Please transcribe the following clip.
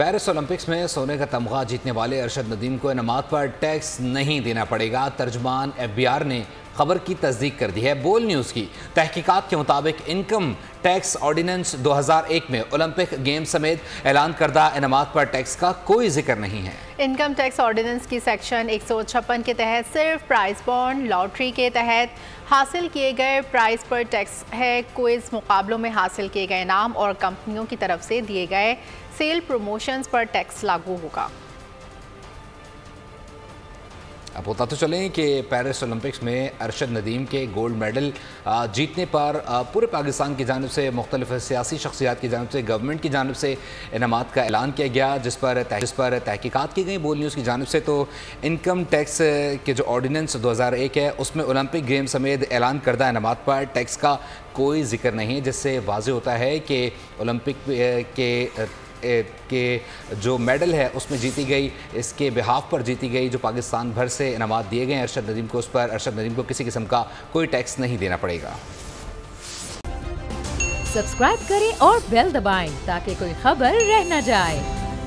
Paris Olympics में सोने का तमगा जीतने वाले अरशद नदीम को इनामात पर टैक्स नहीं देना पड़ेगा। तर्जुमान FBI ने खबर की तस्दीक कर दी है। बोल न्यूज़ की तहकीकात के मुताबिक इनकम टैक्स ऑर्डिनेंस 2001 में ओलंपिक गेम समेत ऐलान करदा इनामात पर टैक्स का कोई जिक्र नहीं है। इनकम टैक्स ऑर्डिनेंस की सेक्शन 156 के तहत सिर्फ प्राइस बॉन्ड लॉटरी के तहत हासिल किए गए प्राइस पर टैक्स है। क्विज मुकाबलों में हासिल किए गए इनाम और कंपनियों की तरफ से दिए गए सेल प्रमोशंस पर टैक्स लागू होगा। अब बताते चलें कि पेरिस ओलंपिक्स में अरशद नदीम के गोल्ड मेडल जीतने पर पूरे पाकिस्तान की जानिब से मुख्तलिफ सियासी शख्सियात की जानिब से गवर्नमेंट की जानिब से इनामात का ऐलान किया गया, जिस पर तहकीकात की गई। बोल न्यूज़ की जानिब से तो इनकम टैक्स के जो ऑर्डिनेंस 2001 है उसमें ओलंपिक गेम समेत ऐलान करदा इनामात पर टैक्स का कोई जिक्र नहीं है, जिससे वाज़ेह होता है कि ओलंपिक के जो मेडल है उसमें जीती गई, इसके बिहाफ पर जीती गई जो पाकिस्तान भर से इनामात दिए गए अरशद नदीम को, उस पर अरशद नदीम को किसी किस्म का कोई टैक्स नहीं देना पड़ेगा। सब्सक्राइब करें और बेल दबाएं ताकि कोई खबर रह न जाए।